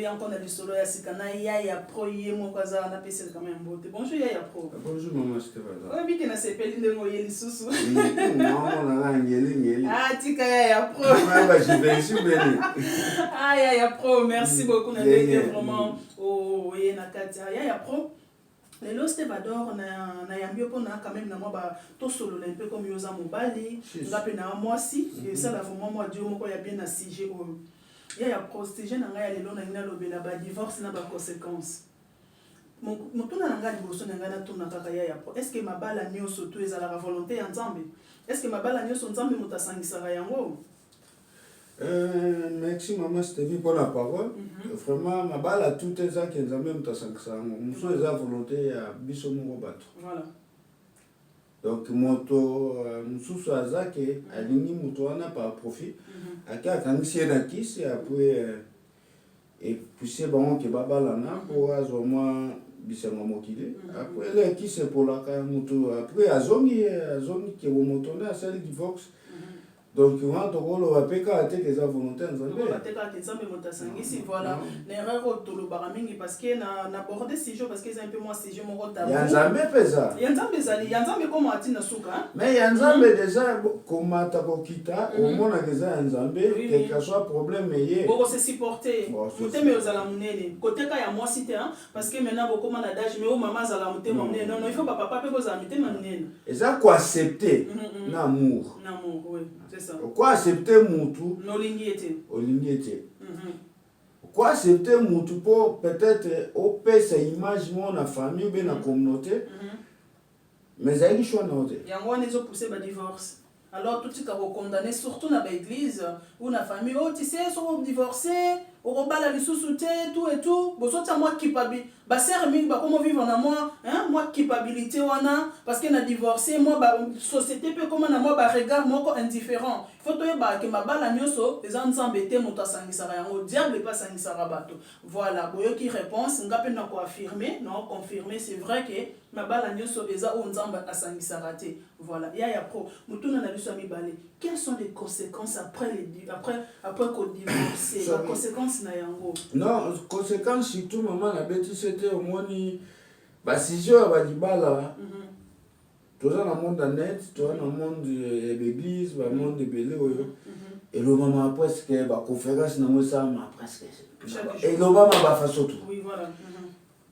toya encore na lisolo ya sikana ya pro yemo kwaza na pese quand même bote. Bonjour ya pro. Bonjour maman Stéphane. Oh biki na sepeli ndengo yeli susu. Non, on a ngeli. Ah tika ya pro. Bah je vais ici bene. Ah ya pro, merci beaucoup na vraiment oh na kati ya pro. Lelo Stevador na yambio pona quand même na moi ba to solo un peu comme yoza mobali ngape na moi si et ça la vraiment moi Dieu moko ya bien na sujet o ya protéger na ngai lelo na ina lobela ba divorce na ba conséquences motuna na ngai liboso na ngai na tuna kaka ya pro est-ce que mabala nyoso to ezala la volonté ya Nzambe est-ce que mabala nyoso Nzambe motasangisaka yango merci maman Stéphie pour la parole. Vraiment ma balle à tout ça qui nous a même ta sanction. Nous sommes à volonté à biso moko bato. Voilà. Donc moto nous sommes à ça que alingi moto ana par profit. Aka kangisi na kisi après et puis c'est bon que baba lana pour azoma bisango mokile. Après là qui c'est pour la ka moto après azongi que moto na celle divorce. Donc, moi, tu vois, le PK a été des volontaires. Voilà. L'erreur de l'obaraming parce que n'a abordé ces jours parce que c'est un peu moins ces jours mon tabou. Yanzambe pesa. Yanzambe comment atina souka. Mais Yanzambe déjà comme ta kokita au moins a déjà Yanzambe quel que soit problème mais bon se supporter. Muté mais aux alamunene. Côté ka ya moi cité hein parce que maintenant beaucoup man adage mais au maman zalamuté mamné non il faut pas papa peut zamuté mamné. Et ça quoi accepter l'amour. L'amour oui. Quoi accepter mutu olingiete quoi accepter mutu pour peut-être opé sa image mon na famille ou na communauté mais ça y choix non yango on les a poussé ba divorce alors tout ce qui est condamné surtout dans l'église ou na famille oh tu sais sont divorcés au rebala les sous-soutés tout et tout bon ça moi culpabilité ba sœur mingi ba comment vivre na moi hein moi culpabilité wana parce que na divorcé moi ba société peut comment na moi ba regard moko indifférent il faut to ba que ma bala nyoso les Nzambe te moto sangisaka yango diable pas sangisaka bato voilà boyo qui réponse ngape na ko affirmer non confirmer c'est vrai que ma bala nyoso eza o Nzambe asangisaka te voilà ya pro mutuna na biso mibale quelles sont les conséquences après qu'on divorce les conséquences na yango non conséquences surtout maman la bête c'était au moins bah si je va dibala tout ça dans le monde net tout dans le monde de l'église dans le monde de belé et le maman presque bah conférence na moi ça ma presque et le maman va faire tout oui voilà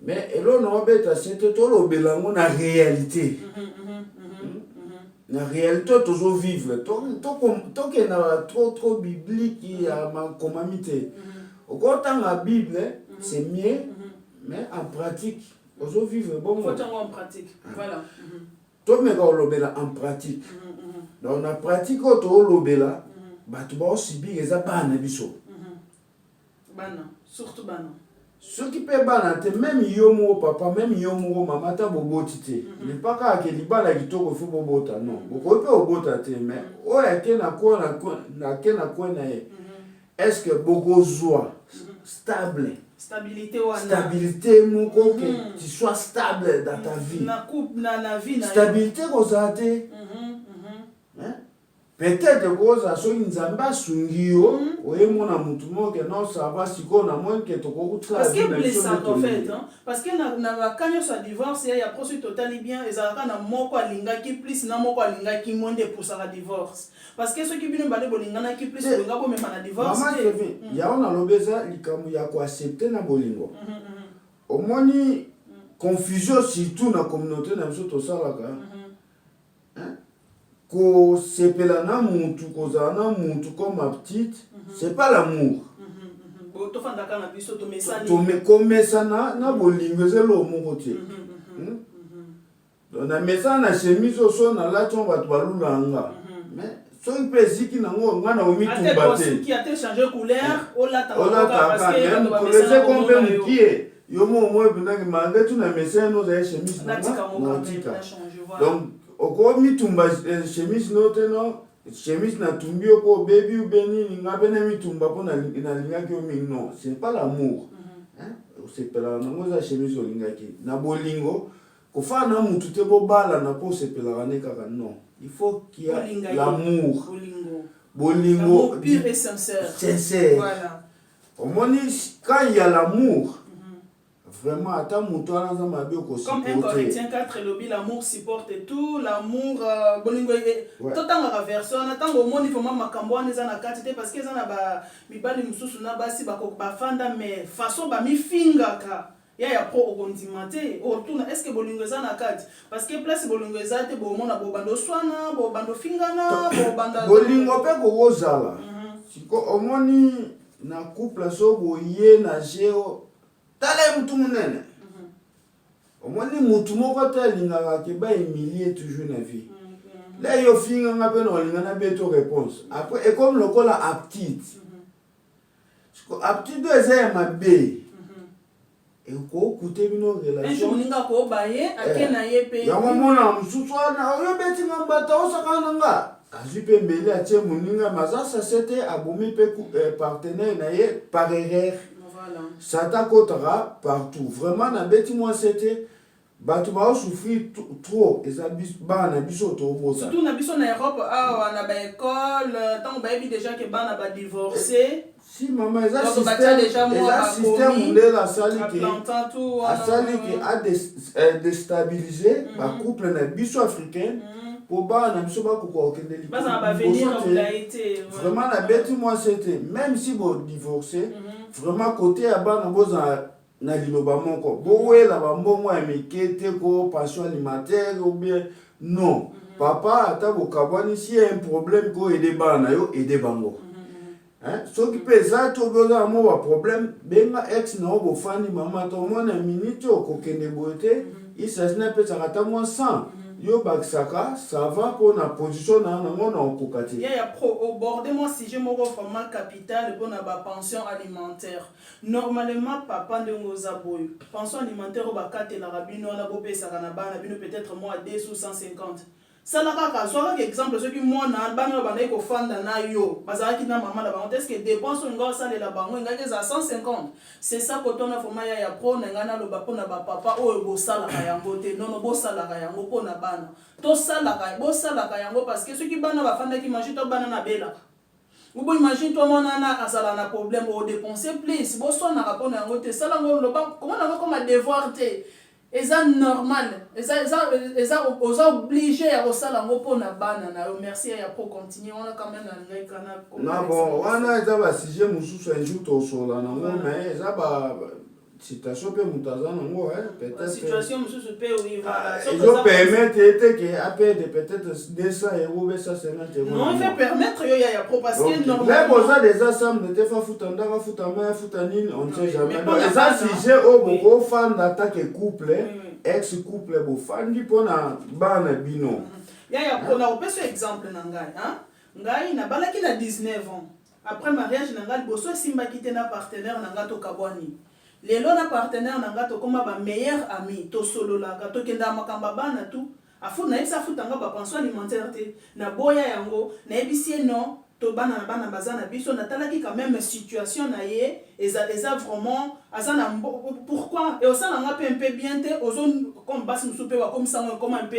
mais et là non bête c'était tout le belango na réalité na réalité toujours vivre tant qu'il na trop biblique il y a ma commandité au côté la Bible c'est mieux mais en pratique toujours vivre bon faut en pratique voilà toi mais en pratique dans la pratique auto lobela ba tu ba subir les bana biso bana surtout bana ce qui peut bana te même yomo papa même yomo maman ta bobotité mais pas ka ke libala kitoko fu bobota non boko pe obota te mais o ya ke na ko na est-ce que boko joie stabilité moko que tu sois stable dans ta vie na couple na vie stabilité kozate peut-être koza so Nzamba sungio oyemona mutu moke non ça va siko na moins que tokokutla parce que blessant en fait hein parce que na kanyo sa divorce ya procès total bien ezalaka na moko alingaki plus na moko alingaki moins de pour ça divorce parce que ceux qui bino bale bolingana ki plus bolinga bo même na divorce maman ya on a lobeza likamu ya ko accepter na bolingo au moins ni confusion surtout na communauté na biso to salaka ko sepela na muntu kozala na muntu comme ma petite c'est pas l'amour to fandaka na biso to mesani to me komesana na bolingo zelo moko te donc na mesana na chemise so na la ton bato balulanga mais so ipeziki nango ngana omitumba te qui a été changé couleur ola ta parce que ko les kombe mukie yo mo ebinaki manga tu na mesana no za chemise na tika donc oko mitumba chemise note no chemise na tumbi oko baby ou beni ngabe na mitumba po na lingaki o non c'est pas l'amour hein c'est pela na ngoza chemise o lingaki na bolingo ko fa na mutu te bo bala na po c'est pela ne kaka non il faut qu'il y a l'amour bolingo pur et sincère voilà Quand il y a l'amour, vraiment, attends, mon toit, dans ma bio, comme un Corinthien 4, l'amour supporte tout, l'amour, bolingo, tout en version, on attend au monde, il faut ma camboine, les anakatite, parce qu'ils en a mibali mususu na basi bafanda, mais façon ba mi finga ka. Il y a pro au condimenter, au retour, est-ce que bolingo za nakati? Parce que place bolingo za te bo mona bo bando swana, bo bando fingana, bo banda. Bolingo pe ko rozala. Siko omoni na couple so boye na jeo. Tala mutu munene. Omoni mutu moko ta lingaka ke ba humilier toujours na vie. Là yo finga ngape no lingana beto réponse. Après et comme lokola aptite. Aptite eza mabe. Et ko koute bino relation. Ninga ko baye akena yepe. Ya mona mususu na yo beti ngambata osakana nga. Azupe mbele atie muninga mazasa c'était abomi pe partenaire na ye par erreur. Ça t'a partout. Vraiment, na beti moi c'était batu ba souffrir trop et ça ba na biso to bosa. Surtout na biso na Europe na ba école tant ba déjà que ba na ba divorcer. Si maman ça système de la salle qui a déstabilisé ba couple na biso africain pour ba na biso ba ko kendeli. Ba ça va venir en été. Vraiment na beti moi c'était même si vous divorcez vraiment côté à bas na liloba moko bowe la bambongo ya mikete ko pension alimentaire ou bien non papa ata bokabwani si un problème ko aider bana yo aider bango hein so ki pesa to boza mo ba problème benga ex na obo fani mama to mona minute okokende boete isasina pesa kata mo 100 yo baksaka ça va pour la position na ngo na okokati il y a pro au bord de moi si je me format capital pour na ba pension alimentaire normalement papa ndongo zaboy pension alimentaire au bakate la rabino na bo pesa kana bana bino peut-être moi 2 ou 150 ça la kaka soit exemple ceux qui moi na bana bana ko fanda na yo bazaki na maman la bango est-ce que dépense ngo ça la bango ngaki za 150 c'est ça quand on a format ya pro na ngana lo ba pona ba papa o bo sala ka yango te non bo sala ka yango pona bana to sala ka yango parce que ceux qui bana ba fanda ki manger to bana na bela ou bon imagine toi mon nana azala na problème au dépenser plus bo so na ka pona yango te sala ngo lo ba comment na comme devoir te et ça normal et ça obligé à resala ngo pona bana na merci ya pour continuer on a quand même na ngai kana na bon wana eza ba sujet mususu un jour to sola na ngo mais eza ba situation pe mutazana ngo peut-être situation mususu pe oui voilà ils ont permettre que après de peut-être 200 € mais ça c'est non il fait permettre yo ya pro parce que normalement mais ça des assemblées te fa futanda ka futama futanine on ne sait jamais ça sujet au boko fan d'attaque couple ex couple bo fandi pona bana bino ya pro na opeso exemple na ngai ngai na balaki na 19 ans après mariage na ngai boso simba kite na partenaire na ngato kabwani lelo na partenaire na ngato koma ba meilleur ami to solo la gato kenda makamba bana tu afu na isa futanga ba pension alimentaire te na boya yango na ebisie non to bana bazana biso na talaki quand même situation na ye eza vraiment azana pourquoi et ça na ngape un peu bien te ozone comme basi musupe wa comme ça comme un peu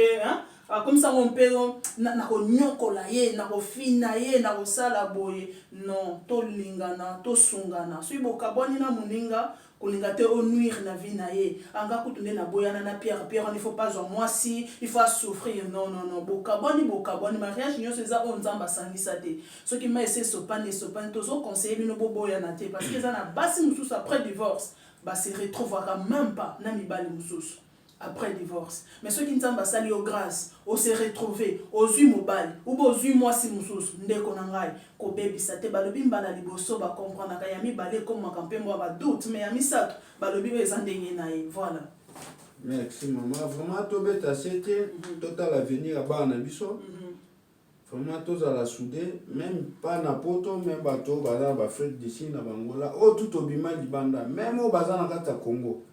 comme ça on peut na ko nyokola ye na ko fina ye na ko sala boye non to lingana to sungana so ibokaboni na muninga kolinga te au nuire na vie na ye anga kutunde na boyana na pierre il faut pas en moi si il faut souffrir non bokaboni mariage nyo c'est on nzamba sangisa te ce qui m'a essayé sopane tozo conseiller bino boyana te parce que ça na basi mususu après divorce ba se retrouvera même pas na mibali mususu après divorce mais ceux qui nzamba sali au grâce au se retrouver aux yeux mobile ou aux yeux moi si mususu ndeko na ngai ko bebisa te balobi mbala liboso ba comprendre ka yami balé comme makampe moi ba doute mais yami sato balobi ezandenge na ye voilà merci maman vraiment to beta c'était total avenir à bana biso vraiment tous à la soudé même pas na poto même bato baza ba frère d'ici na bangola o tout obima libanda même au bazana kata Congo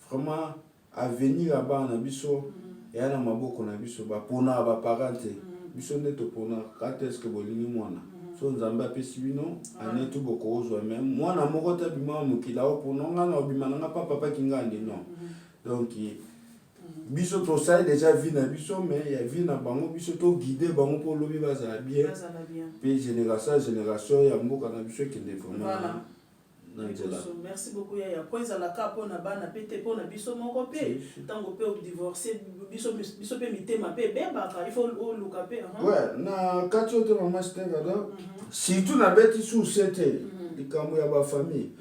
vraiment avenir à bana biso ya na maboko na biso ba pona ba parente biso ndeto pona quand est-ce que bolingi mwana so nzambe apesi bino ane tu boko ozwa même mwana moko ta bima mokila o pona ngana obima na papa kingandi non donc biso to ça déjà vie na biso mais ya vie na bango biso to guider bango pour lobi bazala bien puis génération ya mboka na biso qui ne vraiment Merci beaucoup Yaya. Après la cas pour na bana pété pour na biso moko pe tango pe divorcer biso pe mitema pe beba il faut luka pe ouais na kati ote mama steka donc surtout na beti sous c'était likambo ya ba famille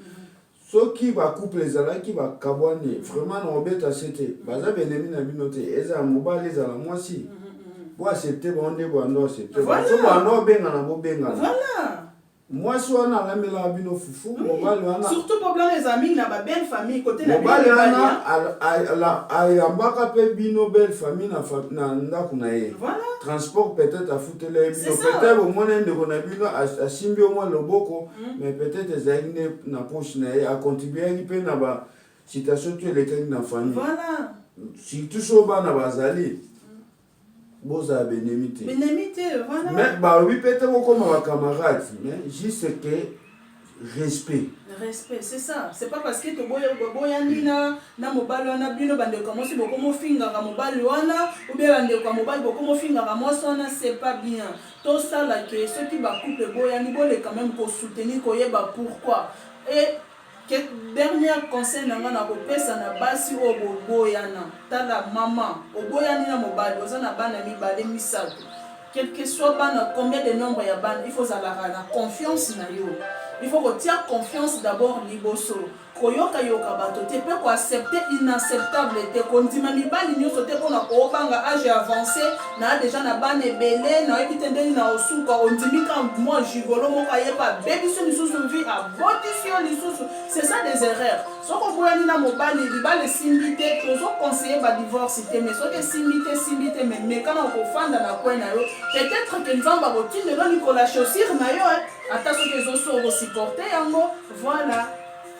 soki ba couple ezalaki ba kabwane vraiment na obeta c'était baza benemi na binote eza mobali eza la mwasi bo accepter bonde bondo accepter so bondo benga na bo benga voilà. Moi, si on a la mélabino foufou, surtout pour les amis, na ba belle famille côté la belle famille, bino belle famille na ndakuna ye. Voilà. Transport peut-être à foutre les bino peut-être au moins de kona bino a simbi au moins le boko, mais peut-être zaine na poche na ye a contribuer ni pe na ba citation tu électrique na famille. Voilà. Si tout ça na bazali. Boza bénémité. Bénémité, voilà. Mais bah oui peut-être comme ma camarade, mais juste que respect. Respect, c'est ça. C'est pas parce que tu boya nina na mobali wana bino bande commencer beaucoup mo finga ka mobali wana ou bien bande ko mobali beaucoup mo finga ka mosona c'est pas bien. Tout ça là que ceux qui ba couple boya ni bolé quand même ko soutenir ko yeba pourquoi. Et dernier conseil nanga na kopesa na basi o boyana tala maman o boyani na mobali ozana bana mibale misato quel que soit bana combien de nombre ya bana il faut zalaka na confiance na yo il faut retirer confiance d'abord liboso koyoka yoka bato te pe ko accepter inacceptable te kondima mibali nyoso te pona ko banga âge avancé na déjà na bana ebele na ebitendeli na osuka ondimika moi jigolo moko ayeba bebiso lisusu vie abotisio lisusu c'est ça des erreurs soko boyani na mobali libale simbi te tozo conseiller ba divorce te mais soki simbi te mais kana ko fanda na coin na yo peut-être que nzamba botinde no Nicolas chaussure na yo ata soki ezoso ko supporter yango voilà.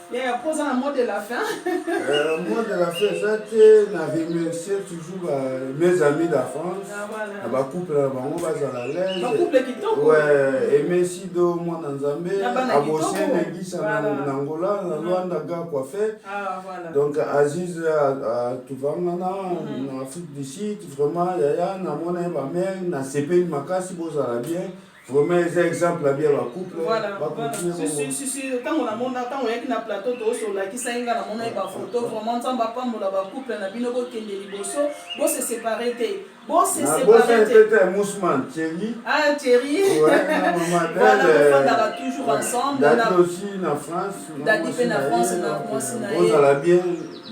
Il y a posé un mot de la fin. Mot de la fin, ça c'est la remercier toujours mes amis de la France. Voilà. Couple, on va à l'aise. Couple qui tombe. Ouais, et merci de moi dans Zambé. À Bossé, Negis, en Angola, en Luanda, quoi faire. Ah voilà. Donc Aziz, à Touvangana, en Afrique du Sud, vraiment, Yaya, na mon mère, na CP Makasi, beau ça bien. Vraiment, c'est exemple à bien la couple. Voilà. Quand on a mon quand on est na plateau to sur la qui sainga na mon ba photo vraiment ça va pas mon la couple na bino ko kende liboso bo se séparer té bo se séparer té c'était Mousman Thierry. Ah Thierry. Ouais, maman voilà on va toujours ensemble Dadi aussi na France. Dadi pe na France na moi sina bo ça la bien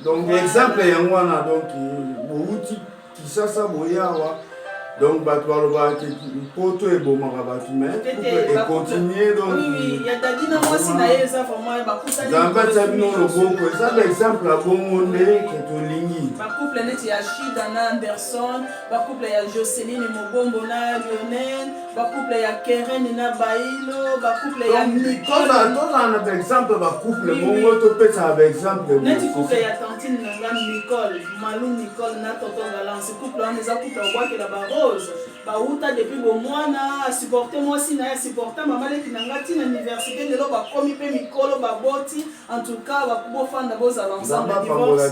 donc exemple yango wana donc bouti qui ça boyawa. Donc, bah, tu vas le voir que poto et bon, et continuer. Donc, oui, il y a Dadina, moi, si naïe, ça, vraiment, bah, pour ça, ça, l'exemple à bon monde, qui est au ligne. Bah, couple, il y a Shidana Anderson, bah, couple, il y a Jocelyne et Mobombo, Lionel, bah, couple, il y a Keren et Nabaïlo, bah, couple, il y a Nicole. Toi, on a exemple, bah, couple, bon, tu peux ça, exemple. Net, couple, il y a Tantine, Nicole, Malou, Nicole, Natoto, Galance, couple, on les a couple, on voit que la barre. Bauta depuis bon mois na supporter moi si na supporter maman qui nanga tina université de lo ba komi pe mikolo ba boti en tout cas ba kubo fanda boza ensemble divorce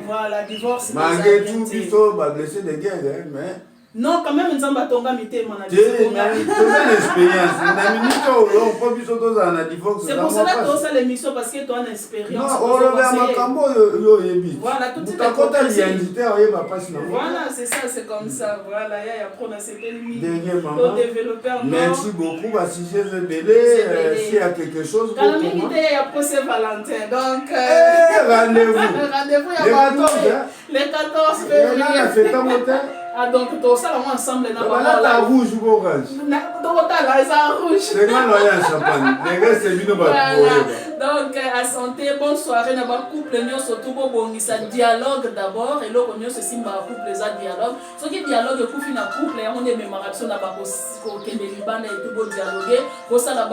voilà divorce malgré tout plutôt ba blessé de guerre mais non quand même nzamba tonga mitema na expérience na minute on peut biso toza na divorce c'est pour cela que ça l'émission parce que toi en expérience non on le va makambo yo yebi voilà tout est côté l'identité on yeba pas na voilà c'est ça c'est comme ça voilà il y a prendre c'était limite maman développeur merci beaucoup ba si j'ai belé s'il y a quelque chose quand même il y a pour Saint-Valentin donc rendez-vous les 14 février on a fait un motel. Ah donc tout ça là ensemble là la rouge ou orange. Donc là ça rouge. Les gars là champagne. Les gars c'est vino ba. Donc à santé bonne soirée na ba couple nyo surtout bo bongisa dialogue d'abord et loko nyo se simba couple za dialogue. Ce qui dialogue ku fina couple on est même raption na ba ko kende libanda et tout bo dialoguer. Ko ça là